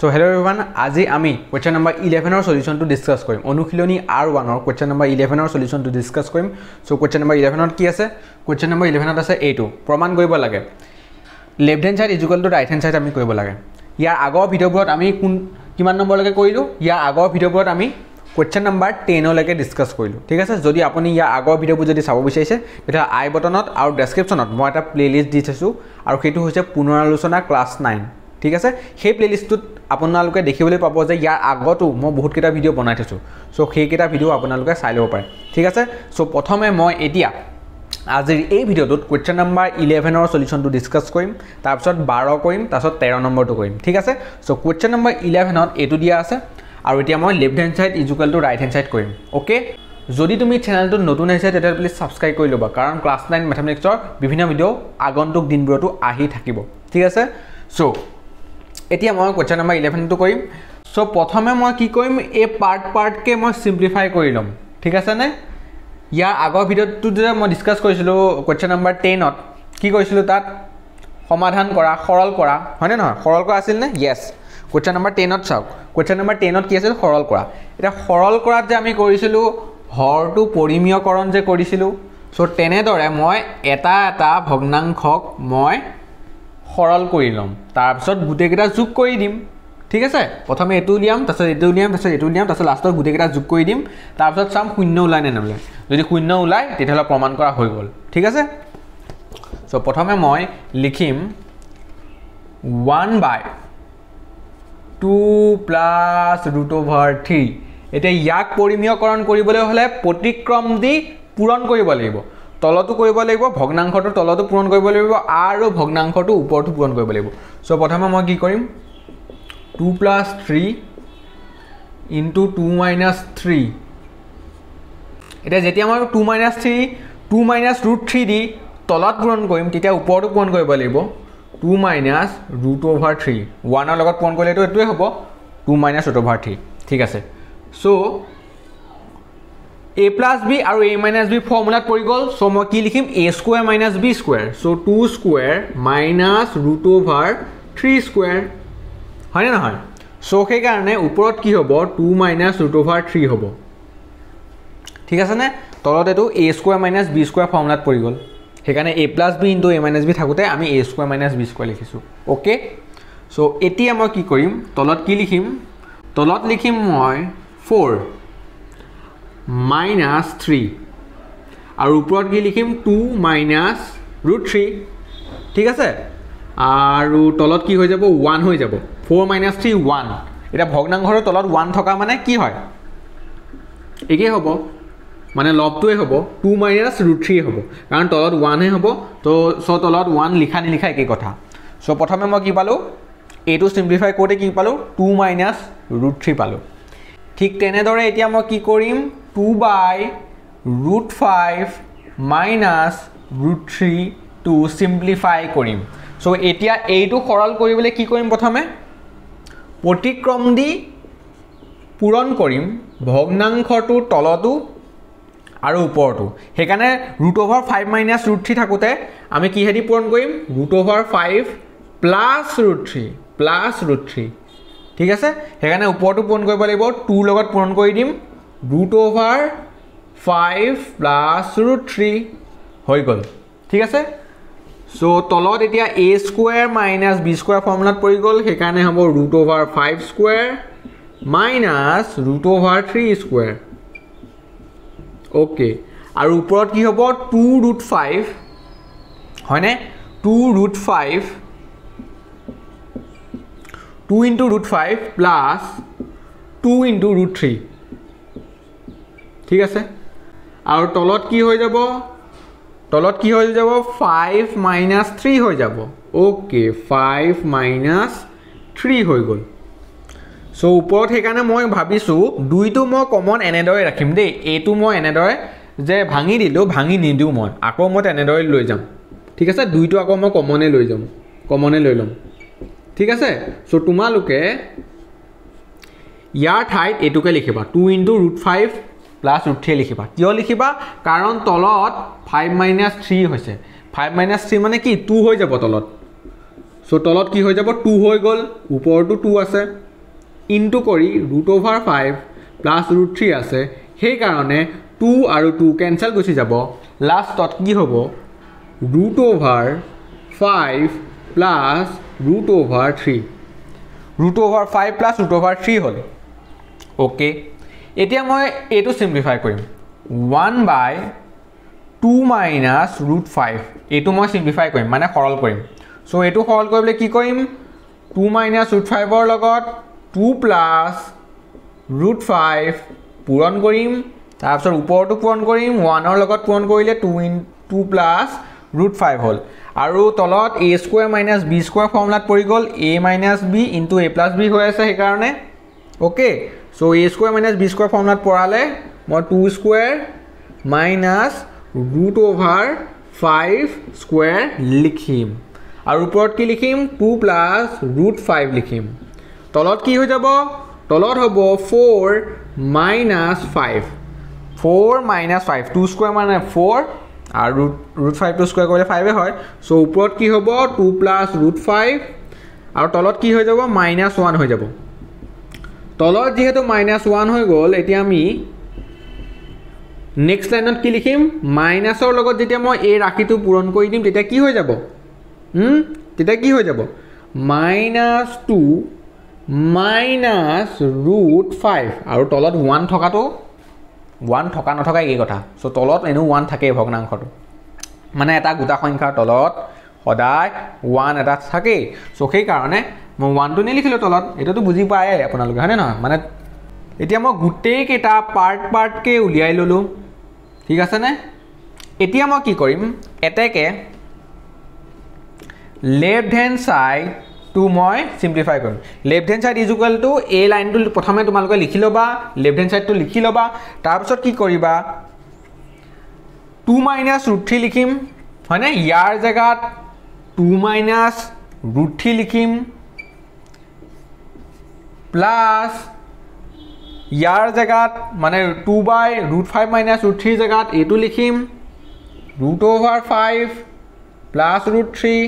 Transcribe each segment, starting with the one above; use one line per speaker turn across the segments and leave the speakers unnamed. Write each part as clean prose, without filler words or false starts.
So hello everyone, আজি আমি question number 11 or solution to discuss কৰিম অনুশীলনী R1 or question number 11 or solution to discuss কৰিম so question number 11 ত কি আছে question number 11 ত আছে a2 প্ৰমাণ কৰিব লাগে left hand side is equal to right hand side আমি কৰিব লাগে ইয়াৰ আগৰ ভিডিওবোৰত আমি কিমান নম্বৰ লৈকে কৰিলো ইয়াৰ আগৰ ভিডিওবোৰত আমি question number 10 লৈকে ডিসকাস কৰিলো ঠিক আছে যদি আপুনি ইয়াৰ আগৰ ভিডিওবোৰ যদি চাব বিচাৰিছে তেতিয়া আই বটনত আৰু ডেসক্ৰিপচনত মই এটা প্লেলিস্ট দি থৈছো আৰু সেইটো হৈছে পুনৰালোচনা ক্লাস 9 ঠিক আছে সেই প্লেলিস্টত আপোনালোকে দেখিবলৈ পাব যে ইয়াৰ আগতো মই বহুত কেটা ভিডিও বনাই থৈছো সো সেই কেটা ভিডিও আপোনালোকে চাই ল'ব পাৰে ঠিক আছে সো প্ৰথমে মই এতিয়া আজিৰ এই ভিডিওটোত question number 11 or solution to discuss কৰিম তাৰ পিছত 12 কৰিম তাৰ পিছত 13 নম্বৰটো কৰিম ঠিক আছে সো question number 11 ত এটো দিয়া আছে আৰু এতিয়া মই left hand side is equal to right hand side কৰিম ওকে যদি তুমি চেনেলটো নতুন আহিছে তেতিয়া প্লিজ সাবস্ক্ৰাইব কৰি লবা কাৰণ ক্লাস 9 ম্যাথমেটিক্সৰ বিভিন্ন ভিডিও আগন্তুক দিনবোৰতো আহি থাকিব ঠিক আছে সো এতিয়া মই question number 11 টো কৰিম সো প্ৰথমে মই কি কৰিম এই পাৰ্ট কে মই সিম্পলিফাই কৰি লম ঠিক আছে নে ইয়াৰ আগৰ ভিডিওটো যে মই ডিসকাস কৰিছিলো question number 10 ত কি কৰিছিলো তাত সমাধান কৰা সৰল কৰা হয়নে নহয় সৰল কৰা আছিল নে yes question number 10 ত চাওক question number 10 ত কি আছিল সৰল কৰা এটা সৰল কৰাত যে আমি কৰিছিলো হৰটো পৰিমিয়কৰণ যে কৰিছিলো সো তেনেদৰে মই এটা ভগ্নাংশক মই সৰল কৰি লম তাৰ পিছত গুটেকেটা যোগ কৰি দিম ঠিক আছে প্ৰথমে এটো উলিয়াম তাৰপিছত এটো উলিয়াম তাৰপিছত এটো উলিয়াম তাৰপিছত লাষ্টত গুটেকেটা যোগ কৰি দিম তাৰ পিছত সাম শূন্য ওলাই নে নলে যদি শূন্য ওলাই তেতিয়াহলে প্ৰমাণ কৰা হৈ গল ঠিক আছে সো প্ৰথমে মই লিখিম 1/2 plus root over 3 এটা ইয়াক পৰিমিয়কৰণ কৰিবলৈ হলে প্ৰতিক্ৰম দি পূৰণ কৰিব লাগিব তলটো কৰিব লাগিব ভগ্নাংশটো তলটো পূৰণ কৰিব লাগিব আৰু ভগ্নাংশটো ওপৰটো পূৰণ কৰিব লাগিব সো প্ৰথমে মই কি কৰিম 2 plus 3 into 2 minus 3 এটা যেতিয়া মই 2 minus root 3 দি তলত পূৰণ কৰিম তেতিয়া ওপৰটো পূৰণ কৰিব লাগিব 2 minus root over 3 1 ৰ লগত পূৰণ কৰিলে এটোৱে হ'ব 2 minus root over 3 ঠিক আছে সো a plus b আৰু a minus b ফৰ্মুলাত পৰি গল সো মই কি লিখিম a square minus b square so 2 square minus root over 3 square হয় না হয় সো সেই কাৰণে ওপৰত কি হ'ব 2 minus root over 3 হ'ব ঠিক আছে নে তলত এটো a square minus b square ফৰ্মুলাত পৰি গল সেইকাৰণে a plus b into a minus b থাকুতে আমি a square minus b square লিখিছো ওকে সো এতিয়া মই কি কৰিম তলত কি লিখিম তলত লিখিম মই 4 minus 3 আৰু ওপৰত কি লিখিম 2 minus root 3 ঠিক আছে আৰু তলত কি হৈ যাব 1 হৈ যাব 4 minus 3 1 এটা ভগ্নাংশৰ তলত 1 থকা মানে কি হয় একে হ'ব মানে লবটোৱে হ'ব 2 minus root 3 হ'ব কাৰণ তলত 1 হে হ'ব তো সো তলত 1 লিখা নিলিখা একে কথা সো প্ৰথমে মই কি পালো এটো সিম্পলিফাই কৰোতে কি পালো 2 minus root 3 পালো ঠিক তেনেদৰে এতিয়া মই কি কৰিম 2/√5 minus root 3 to simplify কৰিম সো এতিয়া এইটো সৰল কৰিবলৈ কি কৰিম প্ৰথমে প্ৰতিক্ৰম দি পূৰণ কৰিম ভগ্নাংশটো তলটো আৰু ওপৰটো হেকানে √5 minus root 3 থাকুতে আমি কি হেদি পূৰণ কৰিম √5 plus root 3 ঠিক আছে হেকানে ওপৰটো পূৰণ কৰিব লাগিব 2 লগত পূৰণ কৰি দিম √5 plus root 3 হৈ গল ঠিক আছে সো তলত এতিয়া a square minus b square ফৰ্মুলাত পৰি গল হেকানে হ'ব √5 square minus √3 square ওকে আৰু ওপৰত কি হ'ব 2√5 হয়নে 2√5 2 into √5 plus 2 into √3 ঠিক আছে আৰু তলত কি হৈ যাব 5 minus 3 হৈ যাব ওকে 5 minus 3 হৈ গল সো ওপৰত হেকানে মই ভাবিছো দুইটো মই কমন এনেদৰে ৰাখিম দেই এটো মই এনেদৰে যে ভাঙি দিলো ভাঙি নিদিও মই আকৌ মই এনেদৰে লৈ যাম ঠিক আছে দুইটো আকৌ মই কমনে লৈ লম ঠিক আছে সো তোমালোকে ইয়াৰ ঠাইত এটোকে লিখিবা 2 into √5 plus √3 লিখিবা কিয় লিখিবা কাৰণ তলত 5 minus 3 হৈছে 5 minus 3 মানে কি 2 হৈ যাব তলত সো তলত কি হৈ যাব 2 হৈ গল ওপৰটো 2 আছে ইনটু কৰি √5 প্লাছ √3 আছে সেইকাৰণে 2 আৰু 2 কেনসেল গুচি যাব লাষ্টত কি হ'ব √5 প্লাছ √3 √5 প্লাছ √3 হ'ল ওকে এতিয়া মই এইটো সিম্পলিফাই কৰিম 1/2 মাইনাছ √5 এইটো মই সিম্পলিফাই কৰিম মানে সৰল কৰিম সো এইটো সৰল কৰিবলৈ কি কৰিম 2 মাইনাছ √5 ৰ লগত 2 প্লাছ √5 পূৰণ কৰিম তাৰপিছত ওপৰটো পূৰণ কৰিম 1 ৰ লগত পূৰণ কৰিলে 2 প্লাছ √5 হ'ল আৰু তলত a square minus b square ফৰ্মুলাত পৰি গ'ল a minus b into a plus b হৈ আছে সেইকাৰণে okay so a square minus b square ফৰ্মুলাত পৰালে মই 2 স্কয়াৰ মাইনাছ √5 স্কয়াৰ লিখিম আৰু ওপৰত কি লিখিম 2 প্লাছ √5 লিখিম তলত কি হৈ যাব তলত হ'ব 4 মাইনাছ 5 4 মাইনাছ 5 2 স্কয়াৰ মানে 4 আৰু √5 টু স্কয়াৰ কৰিলে 5 হয় সো ওপৰত কি হ'ব 2 প্লাছ √5 আৰু তলত কি হৈ যাব -1 হৈ যাব তলত যেহেতু -1 হৈ গ'ল এতিয়া আমি নেক্সট লাইনত কি লিখিম মাইনাছৰ লগত যেতিয়া মই এই ৰাশিটো পূৰণ কৰি দিম তেতিয়া কি হৈ যাব তেতিয়া কি হৈ যাব -2 মাইনাছ √5 আৰু তলত 1 থকাটো 1 থকা নথকা এই কথা সো তলত এনো 1 থাকে ভগ্নাংশটো মানে এটা গোটা সংখ্যাৰ তলত সদায় 1 এটা থাকে সো সেই কাৰণে মই 1 টো নিলিখিলো তলত এটাতো বুজি পায় আপোনালোকে হয়নে নহয় মানে এতিয়া মই গুটেই কেটা পাৰ্ট কে উলিয়াই ললো ঠিক আছে নে এতিয়া মই কি কৰিম এটেকে লেফট হ্যান্ড সাইড টু মই সিম্পলিফাই কৰিম left hand side is equal to এই লাইনটো প্ৰথমে তোমালোকে লিখি লবা লেফট হ্যান্ড সাইডটো লিখি লবা তাৰ পিছত কি কৰিবা 2 মাইনাছ √3 লিখিম হয়নে ইয়াৰ জায়গাত 2 মাইনাছ √3 লিখিম প্লাস ইয়াৰ জায়গাত মানে 2/√5 মাইনাছ √3 জায়গাত এটো লিখিম √5 প্লাস √3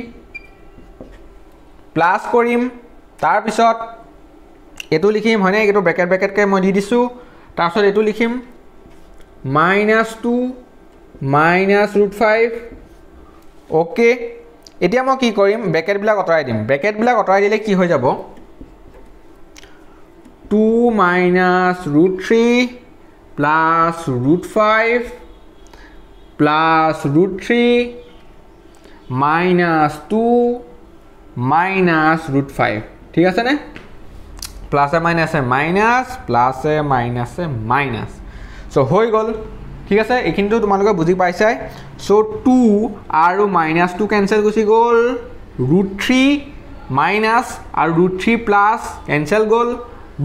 প্লাস কৰিম তাৰ পিছত এটো লিখিম হয়নে এটো ব্ৰেকেট কে মই দি দিছো তাৰ পিছত এটো লিখিম -2 মাইনাছ √5 ওকে এতিয়া মই কি কৰিম ব্ৰেকেট বিলাক অতৰাই দিম ব্ৰেকেট বিলাক অতৰাই দিলে কি হৈ যাব 2 minus √3 plus √5 plus √3 minus 2 minus √5 ঠিক আছে নে প্লাস এ মাইনাস এ মাইনাস প্লাস এ মাইনাস এ মাইনাস সো হৈ গল ঠিক আছে এখিনটো তোমালোকে বুজি পাইছাই সো 2 আৰু -2 ক্যান্সেল গুছি গল √3 মাইনাস আৰু √3 প্লাস ক্যান্সেল গল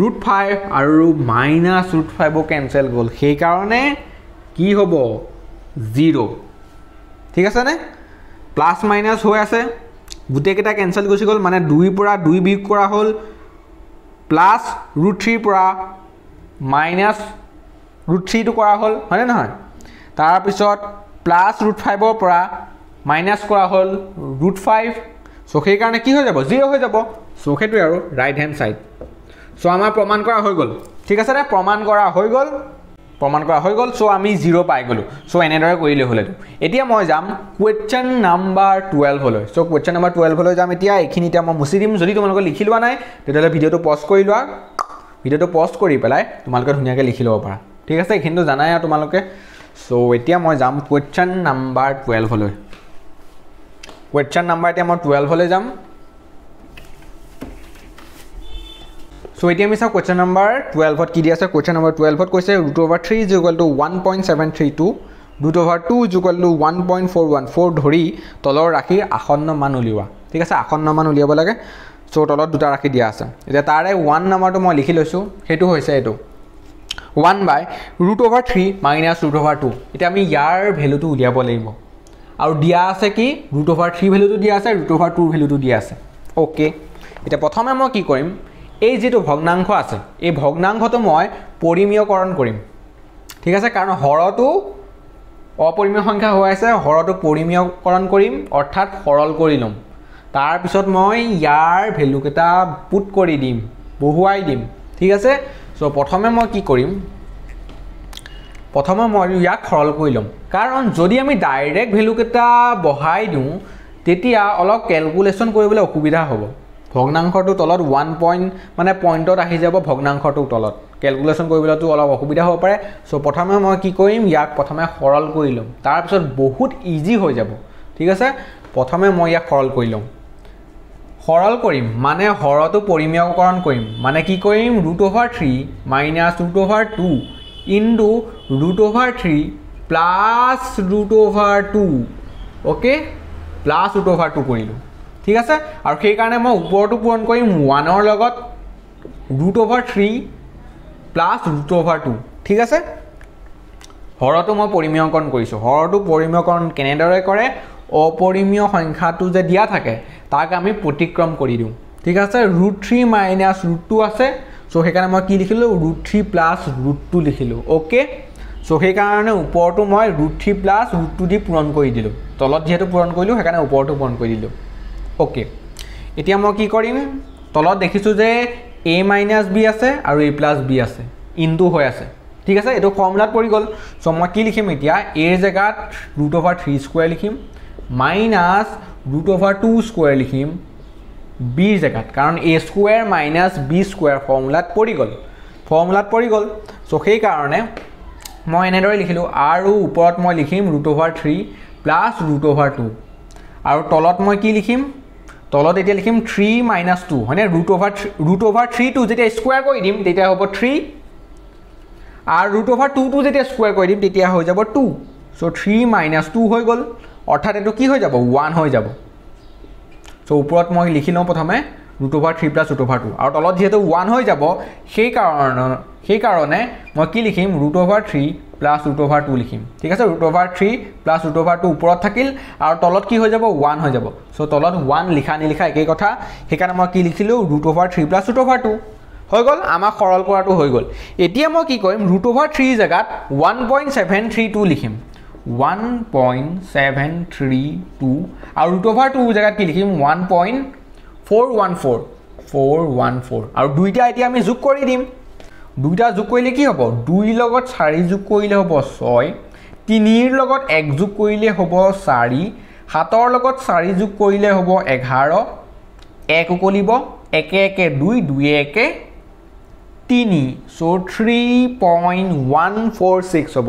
√5 আৰু -√5 ক্যান্সেল গল সেই কাৰণে কি হ'ব 0 ঠিক আছে নে প্লাস মাইনাস হৈ আছে গুটে কেটা ক্যান্সেল গুছি গল মানে 2 পৰা 2 বিয়োগ কৰা হল প্লাস √3 পৰা -√3 টো কৰা হল হয়নে নহয় তাৰ পিছত প্লাস √5 ৰ পৰা মাইনাস কৰা হল √5 সো সেই কাৰণে কি হৈ যাব 0 হৈ যাব সো হেতু আৰু ৰাইট হ্যান্ড সাইড সো আমাৰ প্ৰমাণ কৰা হৈ গল ঠিক আছে নে প্ৰমাণ কৰা হৈ গল সো আমি 0 পাই গলো সো এনেদৰে কৰিলে হলে এতিয়া মই যাম কোৱেশ্চন নাম্বাৰ 12 হলৈ সো কোৱেশ্চন নাম্বাৰ 12 হলৈ যাম এতিয়া এখিনিতে মই মুছি দিম যদি তোমালোকে লিখি লোৱা নাই তেতিয়ালে ভিডিওটো পজ কৰি লোৱা ভিডিওটো পজ কৰি পেলাই তোমালোকে ধুনিয়াকে লিখি লব পাৰা ঠিক আছে এখিনটো জানাই আৰু তোমালোকে সো এতিয়া মই যাম কোৱেশ্চন নাম্বাৰ 12 হলৈ কোৱেশ্চন নাম্বাৰ এতিয়া মই 12 হলৈ যাম So এতিয়া আমি চাও কোৱেশ্চন নাম্বাৰ 12 ত কি দি আছে কোৱেশ্চন নাম্বাৰ 12 ত কৈছে √3 = 1.732 √2 = 1.414 ধৰি তলৰ ৰাশি আসন্ন মান উলিওৱা ঠিক আছে আসন্ন মান উলিয়াব লাগে সো তলত দুটা ৰাশি দিয়া আছে এতিয়া তাৰে 1 নম্বৰটো মই লিখি লৈছো হেতু হৈছে এটো 1/√3 - √2 এতিয়া আমি ইয়াৰ ভ্যালুটো উলিয়াব লাগিব আৰু দিয়া আছে কি √3 ভ্যালুটো দিয়া আছে √2 ভ্যালুটো দিয়া আছে ওকে এতিয়া প্ৰথমে মই কি কৰিম এই যেটো ভগ্নাংশ আছে এই ভগ্নাংশটো মই পৰিমেয়কৰণ কৰিম ঠিক আছে কাৰণ হৰটো অপৰিমেয় সংখ্যা হৈ আছে হৰটো পৰিমেয়কৰণ কৰিম অৰ্থাৎ সৰল কৰি লম তাৰ পিছত মই ইয়াৰ ভ্যালু কেটা পুট কৰি দিম বহুৱাই দিম ঠিক আছে সো প্ৰথমে মই কি কৰিম প্ৰথমে মই ইয়াক সৰল কৰি লম কাৰণ যদি আমি ডাইৰেক্ট ভ্যালু কেটা বহাই দিও তেতিয়া অলপ ক্যালকুলেশন কৰিবলৈ অসুবিধা হ'ব ভগ্নাংশটো তলত 1 পইণ্ট মানে পইণ্টত আহি যাব ভগ্নাংশটো তলত ক্যালকুলেশন কৰিবলৈতো অলপ অসুবিধা হ'ব পাৰে সো প্ৰথমে মই কি কৰিম ইয়াক প্ৰথমে সৰল কৰি লম তাৰ পিছত বহুত ইজি হৈ যাব ঠিক আছে প্ৰথমে মই ইয়াক সৰল কৰি লম সৰল কৰিম মানে হৰটো পৰিমেয়কৰণ কৰিম মানে কি কৰিম √3 -√2 into √3 plus √2 ওকে প্লাস √2 কৰিলো ঠিক আছে আৰু সেই কাৰণে মই ওপৰটো পূৰণ কৰিম 1 ৰ লগত √3 plus √2 ঠিক আছে হৰটো মই পৰিমেয়কৰণ কৰিছো হৰটো পৰিমেয়কৰণ কেনেদৰে কৰে অপৰিমেয় সংখ্যাটো যে দিয়া থাকে তাক আমি প্ৰতিক্ৰম কৰি দিও ঠিক আছে √3 -√2 আছে সো সেইকাৰণে মই কি লিখিলো √3 plus √2 লিখিলো ওকে সো সেই কাৰণে ওপৰটো মই √3 plus √2 দি পূৰণ কৰি দিলো তলত যেহেতু পূৰণ কৰিলো সেইকাৰণে ওপৰটো পূৰণ কৰি দিলো ওকে এতিয়া মই কি কৰিম তলত দেখিছো যে a - b আছে আৰু a + b আছে ইনটু হৈ আছে ঠিক আছে এটো ফৰ্মুলাত পৰি গল সো মই কি লিখিম এতিয়া a ৰ জায়গাত √3 স্কয়াৰ লিখিম মাইনাস √2 স্কয়াৰ লিখিম b ৰ জায়গাত কাৰণ a square minus b square ফৰ্মুলাত পৰি গল সো সেই কাৰণে মই এনেদৰে লিখিলো আৰু ওপৰত মই লিখিম √3 plus √2 আৰু তলত মই কি লিখিম তলত এতিয়া লিখিম 3 - 2 মানে √3 টো যেতিয়া স্কয়াৰ কৰি দিম তেতিয়া হ'ব 3 আৰু √2 টো যেতিয়া স্কয়াৰ কৰি দিম তেতিয়া হৈ যাব 2 সো 3 - 2 হৈ গল অৰ্থাৎ এটো কি হৈ যাব 1 হৈ যাব সো ওপৰত মই লিখি লম প্ৰথমে √3 plus √2 আৰু তলত যেহেতু 1 হৈ যাব সেই কাৰণে মই কি লিখিম √3 plus √2 লিখিম ঠিক আছে √3 plus √2 ওপৰত থাকিল আৰু তলত কি হৈ যাব 1 হৈ যাব সো তলত 1 লিখা নিলিখা একেই কথা সেইকাৰণে মই কি লিখিলো √3 plus √2 হৈ গল আমাৰ সৰল কৰাটো হৈ গল এতিয়া মই কি কৰিম √3 জাগাত 1.732 লিখিম 1.732 আৰু √2 জাগাত কি লিখিম 1.414 আৰু দুইটা এতিয়া আমি যোগ কৰি দিম দুইটা যোগ কৰিলে কি হ'ব 2 ৰ লগত 4 যোগ কৰিলে হ'ব 6 3 ৰ লগত 1 যোগ কৰিলে হ'ব 4 7 ৰ লগত 4 যোগ কৰিলে হ'ব 11 1 উকলিব 1 1 2 2 1 3 সো 3.146 হ'ব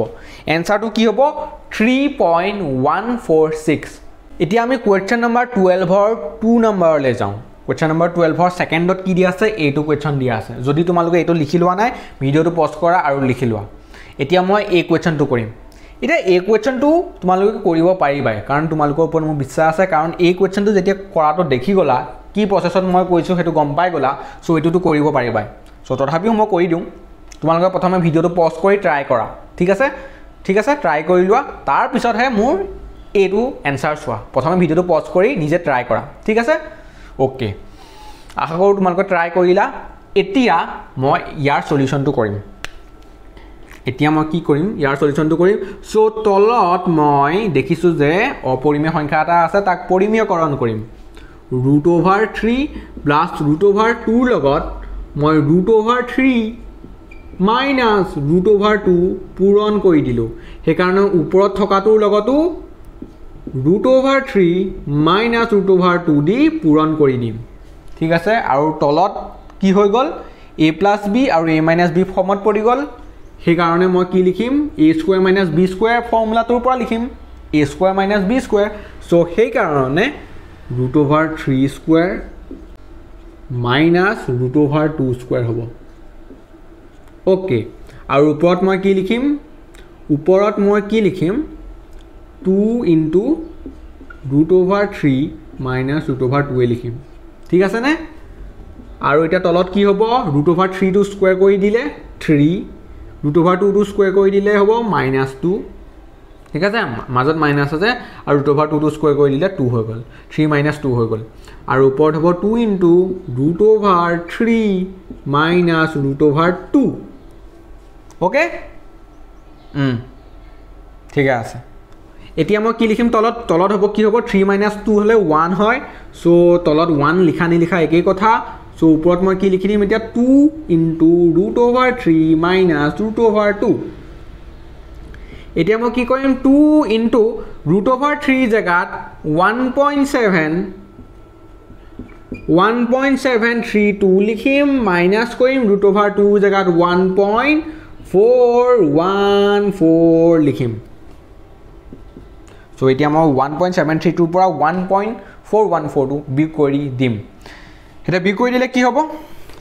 এনসাৰটো কি হ'ব 3.146 এতিয়া আমি কোৱেশ্চন নম্বৰ 12 ৰ 2 নম্বৰলৈ যাওঁ কোৱেশ্চন নম্বৰ 12 ৰ সেকেন্ডত কি দিয়া আছে এইটো কোৱেশ্চন দিয়া আছে যদি তোমালোকে এইটো লিখি লোৱা নাই ভিডিওটো পজ কৰা আৰু লিখি লোৱা এতিয়া মই এই কোৱেশ্চনটো কৰিম এটা এই কোৱেশ্চনটো তোমালোকে কৰিব পাৰিবাই কাৰণ তোমালোকৰ ওপৰত মোৰ বিশ্বাস আছে কাৰণ এই কোৱেশ্চনটো যেতিয়া কৰাটো দেখি গলা কি প্ৰসেছত মই কৈছো হেতু গম পাই গলা সো এটোটো কৰিব পাৰিবাই সো তথাপিও মই কৰি দিম তোমালোকে প্ৰথমে ভিডিওটো পজ কৰি ট্ৰাই কৰা ঠিক আছে ট্ৰাই কৰি লোৱা তাৰ পিছতহে মোৰ এটো এনসাৰ চোৱা প্ৰথমে ভিডিওটো পজ কৰি নিজে ট্ৰাই কৰা ঠিক আছে ওকে আশা কৰো তোমালোকে ট্ৰাই কৰিলা এতিয়া মই ইয়াৰ সলিউশনটো কৰিম এতিয়া মই কি কৰিম ইয়াৰ সলিউশনটো কৰিম সো তলত মই দেখিছো যে অপৰিমেয় সংখ্যা এটা আছে তাক পৰিমেয়কৰণ কৰিম √3 plus √2 লগত মই √3 minus √2 পূৰণ কৰি দিলো সেই কাৰণে ওপৰত থকাটোৰ লগতো √3 minus √2 দি পূৰণ কৰি দিম ঠিক আছে আৰু তলত কি হৈ গল a plus b আৰু a minus b ফৰ্মত পৰি গল সেই কাৰণে মই কি লিখিম a square minus b square ফৰ্মুলাটোৰ পৰা লিখিম a square minus b square so সেই কাৰণে √3 square minus √2 square হ'ব ওকে আৰু ওপৰত মই কি লিখিম 2 into √3 minus √2 লিখিম ঠিক আছে নে আৰু এটা তলত কি হ'ব √3 টো স্কয়াৰ কৰি দিলে 3 √2 টো স্কয়াৰ কৰি দিলে হ'ব -2 ঠিক আছে মাজত মাইনাস আছে আৰু √2 টো স্কয়াৰ কৰি দিলে 2 হৈ গল 3 - 2 হৈ গল আৰু ওপৰত হ'ব 2 into √3 minus √2 ওকে ঠিক আছে এতিয়া মই কি লিখিম তলত হ'ব কি হ'ব 3 - 2 হলে 1 হয় সো তলত 1 লিখা নিলিখা একেই কথা সো ওপৰত মই কি লিখি দিম এতিয়া 2 ইনটু √/3 মাইনাছ √/2 এতিয়া মই কি কৰিম 2 ইনটু √/3 জেগাত 1.732 লিখিম মাইনাছ কৰিম √/2 জেগাত 1.414 লিখিম সো এতিয়া মই 1.732 পৰা 1.414 বিয়োগ কৰি দিম এটা বিয়োগ কৰি দিলে কি হ'ব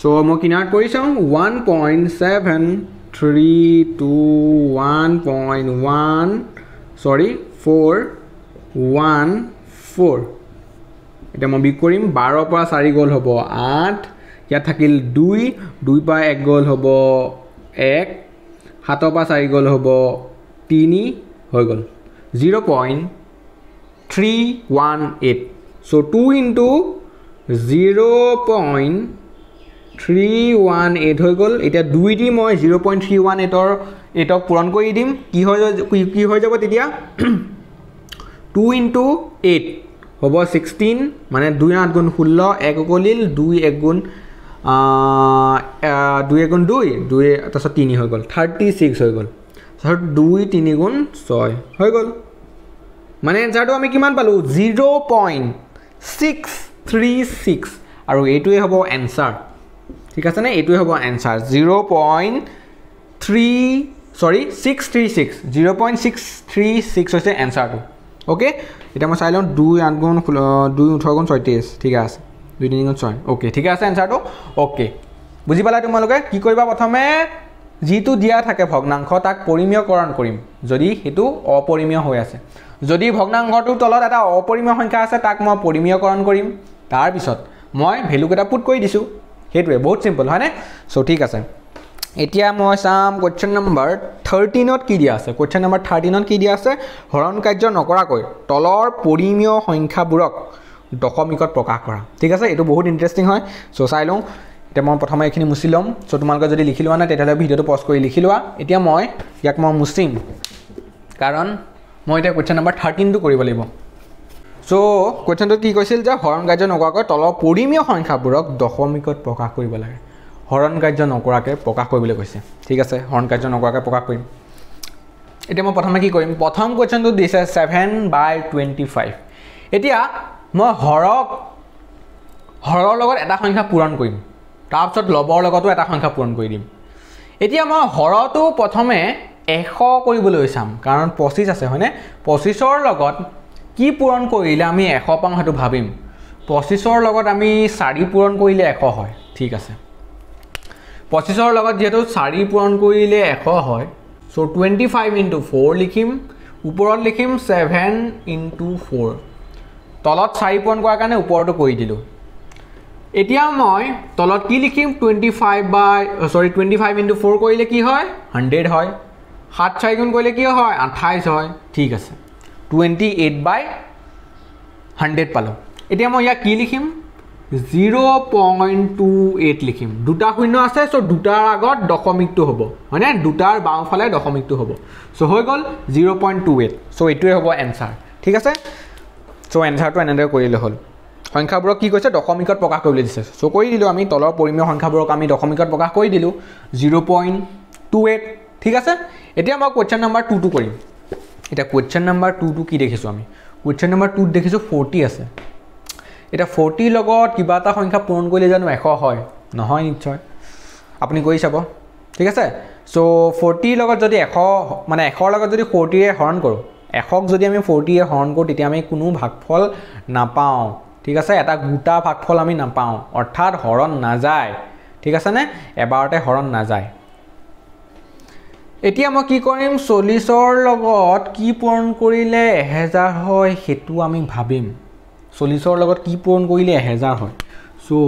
সো মই কিনাৰত কৰি চাওঁ 414 এটা মই বিয়োগ কৰিম 12 পৰা 4 গ'ল হ'ব 8 ইয়াত থাকিল 2 2 পৰা 1 গ'ল হ'ব 1 7 পৰা 4 গ'ল হ'ব 3 হৈ গ'ল 0.318 so 2 into 0.318 হৈ গ'ল এতিয়া 2 দি মই 0.318 এটক পূৰণ কৰি দিম কি হৈ যাব তেতিয়া 2 into 8 হ'ব 16 মানে 2 8 গুণ 16 1 গলিল 2 1 গুণ 2 1 গুণ 2 2 তাৰপিছত 3 হৈ গ'ল 36 হৈ গ'ল তাৰপিছত 2 3 গুণ 6 হৈ গ'ল মানে এনসাৰটো আমি কিমান পালো 0.636 আৰু এইটোৱে হ'ব এনসাৰ ঠিক আছে নে এইটোৱে হ'ব এনসাৰ 0.636 হৈছে এনসাৰটো ওকে এটা মই চাই লওঁ 2 8 গুণ 2 18 গুণ 36 ঠিক আছে 2 3 গুণ 6 ওকে ঠিক আছে এনসাৰটো ওকে বুজি পালা তোমালোকে কি কৰিবা প্ৰথমে যিটো দিয়া থাকে ভগ্নাংশ তাক পৰিমেয়কৰণ কৰিম যদি হেতু অপৰিমেয় হৈ আছে যদি ভগ্নাংশটোৰ তলত এটা অপৰিমেয় সংখ্যা আছে তাক মই পৰিমেয়কৰণ কৰিম তাৰ পিছত মই ভ্যালু কেটা পুট কৰি দিছো হেতুৱে বহুত সিম্পল হয়নে সো ঠিক আছে এতিয়া মই চাম কোৱেশ্চন নম্বৰ 13 ত কি দিয়া আছে কোৱেশ্চন নম্বৰ 13 ত কি দিয়া আছে হৰণ কাৰ্য নকৰাকৈ তলৰ পৰিমেয় সংখ্যাবোৰক দশমিকত প্ৰকাশ কৰা ঠিক আছে এটো বহুত ইন্টাৰেষ্টিং হয় সো চাই লওঁ এতিয়া মই প্ৰথমে এখিনি মুছি লম সো তোমালোকে যদি লিখি লোৱা না তেতিয়ালে ভিডিওটো পজ কৰি লিখি লোৱা এতিয়া মই ইয়াক মই মুছিম কাৰণ মই এটা কোৱেশ্চন নম্বৰ 13 টো কৰিব লাগিব সো কোৱেশ্চনটো কি কৈছিল যে হৰণ কাৰ্য নকৰাকৈ তলৰ পৰিমেয় সংখ্যাবোৰক দশমিকত প্ৰকাশ কৰিব লাগে হৰণ কাৰ্য নকৰাকৈ প্ৰকাশ কৰিবলৈ কৈছে ঠিক আছে হৰণ কাৰ্য নকৰাকৈ প্ৰকাশ কৰিম এতিয়া মই প্ৰথমে কি কৰিম প্ৰথম কোৱেশ্চনটো দিছে 7/25 এতিয়া মই হৰৰ লগত এটা সংখ্যা পূৰণ কৰিম তাৰ পিছত লবৰ লগতো এটা সংখ্যা পূৰণ কৰি দিম এতিয়া মই হৰটো প্ৰথমে 100 কৰিবলৈ চাম কাৰণ 25 আছে হয়নে 25ৰ লগত কি পূৰণ কৰিলে আমি 100 পাম হেতু ভাবিম 25ৰ লগত আমি 4 পূৰণ কৰিলে 100 হয় ঠিক আছে 25ৰ লগত যেহেতু 4 পূৰণ কৰিলে 100 হয় সো 25 into 4 লিখিম ওপৰত লিখিম 7 into 4 তলত 4 পূৰণ কৰাৰ কাৰণে ওপৰটো কৰি দিলো এতিয়া মই তলত কি লিখিম 25 into 4 কৰিলে কি হয় 100 হয় 7 4 গুণ কৰিলে কি হয় 28 হয় ঠিক আছে 28/100 পালো এতিয়া মই ইয়া কি লিখিম 0.28 লিখিম দুটা শূন্য আছে সো দুটাৰ আগত দশমিকটো হ'ব মানে দুটাৰ বাওঁফালে দশমিকটো হ'ব সো হৈ গল 0.28 সো এটোৱে হ'ব এনসাৰ ঠিক আছে সো এনসাৰটো এনেদৰে কৰিলে হ'ল সংখ্যাবোৰক কি কৈছে দশমিকত প্ৰকাশ কৰিবলৈ দিছে সো কৰি দিলো আমি তলৰ পৰিমেয় সংখ্যাবোৰক আমি দশমিকত প্ৰকাশ কৰি দিলো 0.28 ঠিক আছে এতিয়া মই কোৱেশ্চন নম্বৰ 2 টো কৰিম এটা কোৱেশ্চন নম্বৰ 2 টো কি দেখিছো আমি কোৱেশ্চন নম্বৰ 2 দেখিছো 40 আছে এটা 40 লগত কিবা এটা সংখ্যা পূৰণ কৰিলে জানো 100 হয় নহয় নিশ্চয় আপুনি কৰি চাব ঠিক আছে সো 40 লগত যদি 100 মানে 100 লগত যদি 40 এ হৰণ কৰো 100ক যদি আমি 40 এ হৰণ কৰো তেতিয়া আমি কোনো ভাগফল নাপাও ঠিক আছে এটা গুটা ভাগফল আমি নাপাও অৰ্থাৎ হৰণ না যায় ঠিক আছে নে এবাৰতে হৰণ না যায় এতিয়া মই কি কৰিম 40ৰ লগত কি পূৰণ কৰিলে 1000 হয় হেতু আমি ভাবিম 40ৰ লগত কি পূৰণ কৰিলে 1000 হয় সো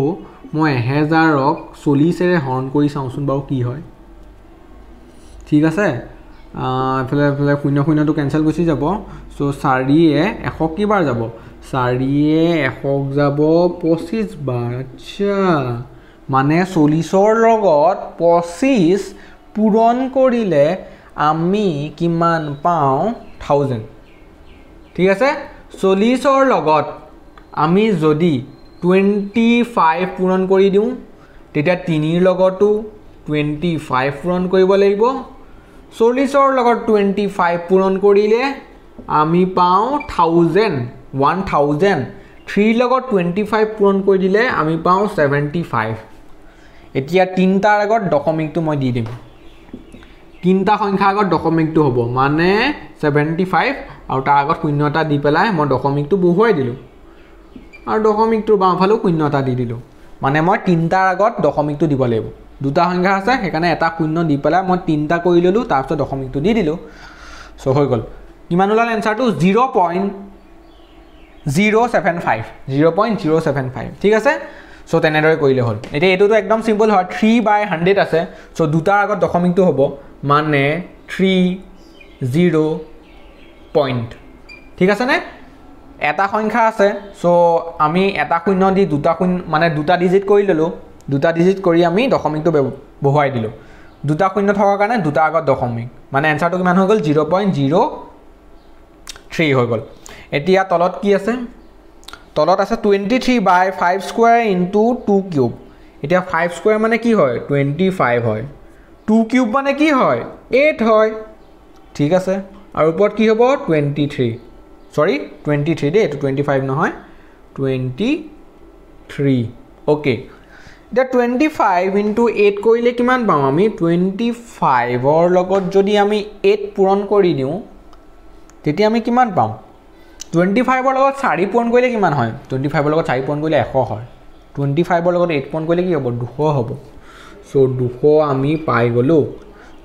মই 1000ক 40 এৰে হৰণ কৰি চাওঁচোন বাৰু কি হয় ঠিক আছে এফালে শূন্য শূন্যটো কেনসেল গুচি যাব সো 4 এ 100 কি বাৰ যাব 4 এ 100 যাব 25 বাৰ আচ্ছা মানে 40ৰ লগত 25 পূৰণ কৰিলে আমি কিমান পাও 1000 ঠিক আছে 40ৰ লগত আমি যদি 25 পূৰণ কৰি দিওঁ তেতিয়া 3ৰ লগতো 25 পূৰণ কৰিব লাগিব 40ৰ লগত 25 পূৰণ কৰিলে আমি পাওঁ 1000 3ৰ লগত 25 পূৰণ কৰি দিলে আমি পাওঁ 75 এতিয়া তিনটাৰ আগত দশমিকটো মই দি দিম তিনটা সংখ্যা আগত দশমিকটো হ'ব মানে 75 আৰু তাৰ আগত শূন্য এটা দি পেলাই মই দশমিকটো বহুৱাই দিলো আৰু দশমিকটোৰ বাওঁফালে শূন্য এটা দি দিলো মানে মই তিনটাৰ আগত দশমিকটো দিব লাগিব দুটা সংখ্যা আছে সেইকাৰণে এটা শূন্য দি পেলাই মই তিনটা কৰি ললো তাৰ পিছত দশমিকটো দি দিলো সো হৈ গল কিমান ওলাল এনসাৰটো 0.075 ঠিক আছে সো তেনেদৰে কৰিলে হ'ল এতিয়া এটোটো একদম সিম্পল হয় 3/100 আছে সো দুটাৰ আগত দশমিকটো হ'ব মানে 30 পইণ্ট ঠিক আছে নে এটা সংখ্যা আছে সো আমি এটা শূন্য দি দুটা শূন্য মানে দুটা ডিজিট কৰি ললো দুটা ডিজিট কৰি আমি দশমিকটো বহুৱাই দিলো দুটা শূন্য থকাৰ কাৰণে দুটা আগত দশমিক মানে এনসাৰটো কিমান হৈ গল 0.03 হৈ গল এতিয়া তলত কি আছে তলত আছে 23/5 স্কয়াৰ ইনটু 2 কিউব এতিয়া 5 স্কয়াৰ মানে কি হয় 25 হয় 2 কিউব মানে কি হয় 8 হয় ঠিক আছে আৰু ওপৰত কি হ'ব 23 সৰি 23 দে এটো 25 নহয় 23 ওকে এটা 25 ইনটু 8 কৰিলে কিমান পাম আমি 25 ৰ লগত যদি আমি 8 পূৰণ কৰি দিও তেতিয়া আমি কিমান পাম 25 ৰ লগত 4 পূৰণ কৰিলে কিমান হয় 25 ৰ লগত 4 পূৰণ কৰিলে 100 হয় 25 ৰ লগত 8 পূৰণ কৰিলে কি হ'ব 200 হ'ব সো 200 আমি পাই গলো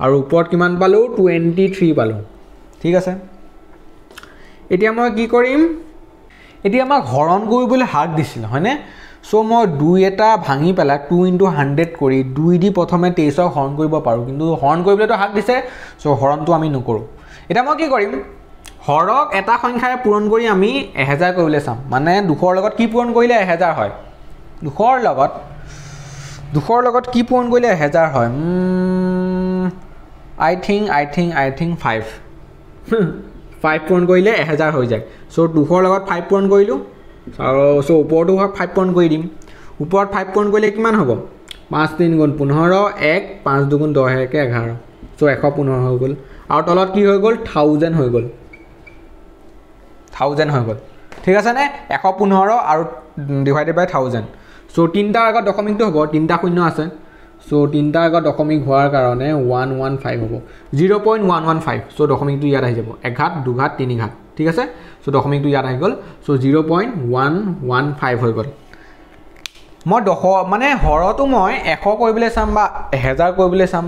আৰু ওপৰত কিমান পালো 23 পালো ঠিক আছে এতিয়া মই কি কৰিম এতিয়া আমাক হৰণ কৰিবলৈ হাক দিছিল হয়নে সো মই 2 এটা ভাঙি পেলা 2 * 100 কৰি 2 দি প্ৰথমে 23ক হৰণ কৰিব পাৰো কিন্তু হৰণ কৰিবলৈতো হাক দিছে সো হৰণটো আমি নকৰো এটা মই কি কৰিম হৰক এটা সংখ্যাৰে পূৰণ কৰি আমি 1000 কৰিবলৈ চাম মানে 200ৰ লগত কি পূৰণ কৰিলে 1000 হয় 200ৰ লগত কি পূৰণ কৰিলে 1000 হয় I think 5 5 পূৰণ কৰিলে 1000 হৈ যায় সো 200ৰ লগত 5 পূৰণ কৰিলো আৰু সো ওপৰটো 5 পূৰণ কৰি দিম ওপৰত 5 পূৰণ কৰিলে কিমান হ'ব 5 3 * 15 1 5 2 10 1 11 সো 115 হৈ গল আৰু তলত কি হৈ গল 1000 হৈ গল 1000 হৈ গল ঠিক আছে নে 115 আৰু ডিভাইডেড বাই 1000 সো তিনটাৰ আগত দশমিকটো হ'ব তিনটা শূন্য আছে সো তিনটাৰ আগত দশমিক হোৱাৰ কাৰণে 115 হ'ব 0.115 সো দশমিকটো ইয়াত আহি যাব এক ঘাত দুই ঘাত তিনি ঘাত ঠিক আছে সো দশমিকটো ইয়াত আহি গল সো 0.115 হৈ গল মই মানে হৰটো মই 100 কৰিবলৈ চাম বা 1000 কৰিবলৈ চাম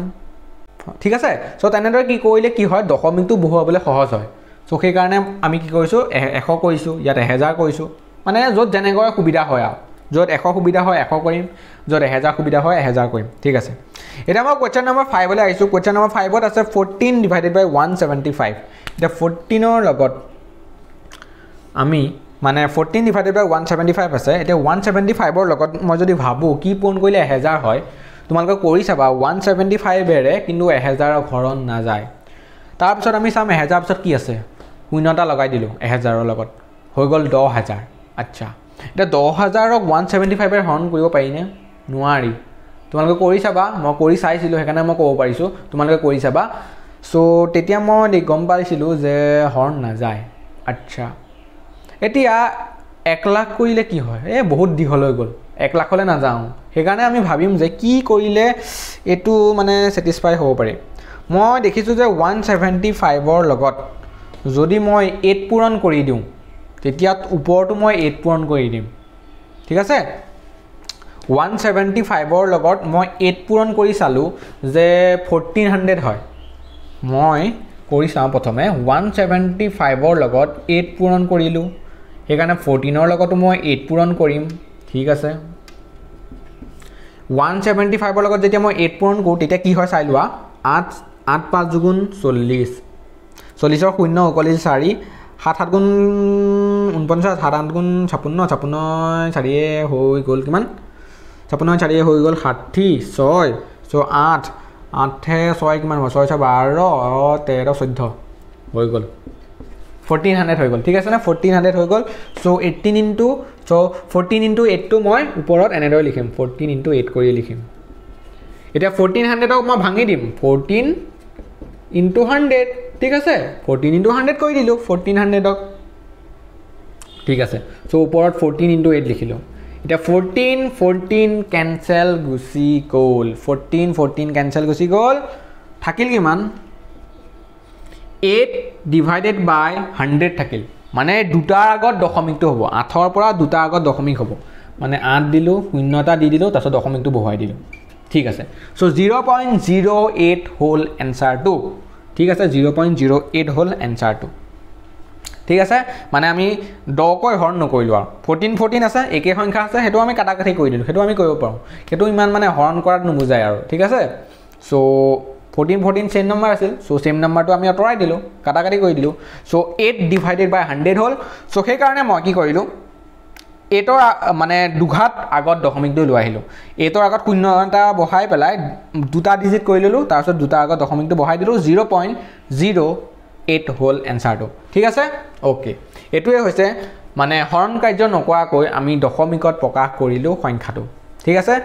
ঠিক আছে সো তেনেদৰে কি কৰিলে কি হয় দশমিকটো বহুৱাবলৈ সহজ হয় সো সেই কাৰণে আমি কি কৰিছো 100 কৰিছো ইয়াত 1000 কৰিছো মানে যত জেনেকৈ সুবিধা হয় আৰু যত 100 সুবিধা হয় 100 কৰিম যত 1000 সুবিধা হয় 1000 কৰিম ঠিক আছে এটা মই কোৱেশ্চন নম্বৰ 5 লৈ আইছো কোৱেশ্চন নম্বৰ 5 ত আছে 14 ডিভাইডেড বাই 175 এটা 14 ৰ লগত আমি মানে 14 ডিভাইডেড বাই 175 আছে এটা 175 ৰ লগত মই যদি ভাবো কি পূৰণ কৰিলে 1000 হয় তোমালোকে কৰি চাবা 175 এৰে কিন্তু 1000 ৰ হৰণ না যায় তাৰ পিছত আমি চাম 1000 পিছত কি আছে শূন্যটা লগাই দিলো 1000 ৰ লগত হৈ গল 10000 আচ্ছা এটা 10000 ক 175 এৰ হৰণ কৰিব পাৰি নে নোৱাৰি তোমালোকে কৰি চাবা মই কৰি চাইছিলো সেইকাৰণে মই ক'ব পাৰিছো তোমালোকে কৰি চাবা সো তেতিয়া মই গম পাইছিলো যে হৰণ না যায় আচ্ছা এতিয়া 1 লাখ কৰিলে কি হয় বহুত দীঘল হৈ গল 1 লাখলৈ না যাও সেইকাৰণে আমি ভাবিম যে কি কৰিলে এটো মানে স্যাটিসফাই হ'ব পাৰে মই দেখিছো যে 175 ৰ লগত যদি মই 8 পূৰণ কৰি দিও তেতিয়া ওপৰটো মই 8 পূৰণ কৰি দিম ঠিক আছে 175 ৰ লগত মই 8 পূৰণ কৰি চালো যে 1400 হয় মই কৰি চাও প্ৰথমে 175 ৰ লগত 8 পূৰণ কৰিলো সেইকাৰণে 14 ৰ লগতো মই 8 পূৰণ কৰিম ঠিক আছে 175 ৰ লগত যেতিয়া মই 8 পূৰণ কৰো তেতিয়া কি হয় চাই লোৱা 8 8 5 গুণ 40 40 ৰ শূন্য উকলি 4 7 7 গুণ 49 7 8 গুণ 56 56 4 হৈ গল কিমান 56 4 হৈ গল 60 6 সো 8 8 6 কিমান হয় 6 12 13 14 হৈ গল 1400 হৈ গল ঠিক আছে না 1400 হৈ গল সো 18 * চ' 14 ইনটু 8টো মই ওপৰত এনেদৰে লিখিম 14 ইনটু 8 কৰি লিখিম এতিয়া 1400ক মই ভাঙি দিম 14 ইনটু 100 ঠিক আছে 14 ইনটু 100 কৰি দিলোঁ 1400ক ঠিক আছে চ' ওপৰত 14 ইনটু 8 লিখিলোঁ এতিয়া 14 কেনচেল গুচি গ'ল 14 কেনচেল গুচি গ'ল থাকিল কিমান 8 ডিভাইডেড বাই 100 থাকিল মানে দুটাৰ আগত দশমিকটো হ'ব 8ৰ পৰা দুটাৰ আগত দশমিক হ'ব মানে 8 দিলোঁ 0 এটা দি দিলোঁ তাৰপিছত দশমিকটো বহুৱাই দিলোঁ ঠিক আছে চ' 0.08 হ'ল এনচাৰটো ঠিক আছে 0.08 হ'ল এনচাৰটো ঠিক আছে মানে আমি 10কৈ হৰণ নকৰিলোঁ আৰু 14 আছে একে সংখ্যা আছে সেইটো আমি কাটাকাটি কৰি দিলোঁ সেইটো আমি কৰিব পাৰোঁ সেইটো ইমান মানে হৰণ কৰাত নুবুজায় আৰু ঠিক আছে চ' 14 চেম নম্বৰ আছিল চ' চেম নম্বৰটো আমি আঁতৰাই দিলোঁ কাটাকাটি কৰি দিলোঁ চ' 8 ডিভাইডেড বাই 100 হ'ল চ' সেইকাৰণে মই কি কৰিলোঁ 8ৰ মানে দুঘাত আগত দশমিকটো লৈ আহিলোঁ 8ৰ আগত 0 এটা বহাই পেলাই দুটা ডিজিট কৰি ল'লোঁ তাৰপিছত দুটাৰ আগত দশমিকটো বহাই দিলোঁ 0.08 হ'ল এনচাৰটো ঠিক আছে অ'কে এইটোৱে হৈছে মানে হৰণ কাৰ্য নকৰাকৈ আমি দশমিকত প্ৰকাশ কৰিলোঁ সংখ্যাটো ঠিক আছে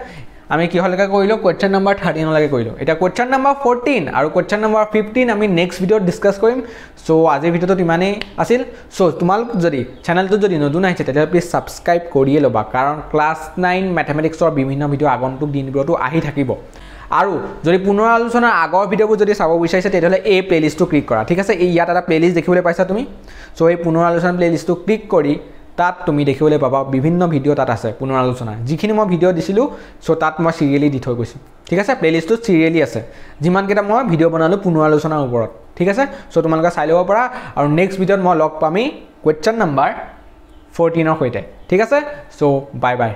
আমি কিহলৈকে কৰিলোঁ কুৱেশ্যন নম্বৰ 13লৈকে কৰিলোঁ এতিয়া কুৱেশ্যন নম্বৰ 14 আৰু কুৱেশ্যন নম্বৰ 15 আমি নেক্সট ভিডিঅ'ত ডিছকাছ কৰিম চ' আজিৰ ভিডিঅ'টোত ইমানেই আছিল চ' তোমালোক যদি চেনেলটোত যদি নতুন আহিছে তেতিয়াহ'লে প্লিজ ছাবস্ক্ৰাইব কৰিয়ে ল'বা কাৰণ ক্লাছ 9 মেথমেটিক্সৰ বিভিন্ন ভিডিঅ' আগন্তুক দিনবোৰতো আহি থাকিব আৰু যদি পুনৰ আলোচনাৰ আগৰ ভিডিঅ'বোৰ যদি চাব বিচাৰিছে তেতিয়াহ'লে এই প্লেলিষ্টটো ক্লিক কৰা ঠিক আছে এই ইয়াত এটা প্লেলিষ্ট দেখিবলৈ পাইছা তুমি চ' এই পুনৰ আলোচনা প্লেলিষ্টটো ক্লিক কৰি তাত তুমি দেখিবলৈ পাবা বিভিন্ন ভিডিঅ' তাত আছে পুনৰ আলোচনা যিখিনি মই ভিডিঅ' দিছিলোঁ চ' তাত মই চিৰিয়েলি দি থৈ গৈছোঁ ঠিক আছে প্লেলিষ্টটোত চিৰিয়েলি আছে যিমানকেইটা মই ভিডিঅ' বনালোঁ পুনৰ আলোচনাৰ ওপৰত ঠিক আছে চ' তোমালোকে চাই ল'ব পাৰা আৰু নেক্সট ভিডিঅ'ত মই লগ পামেই কুৱেশ্যন নম্বৰ 14ৰ সৈতে ঠিক আছে চ' বাই বাই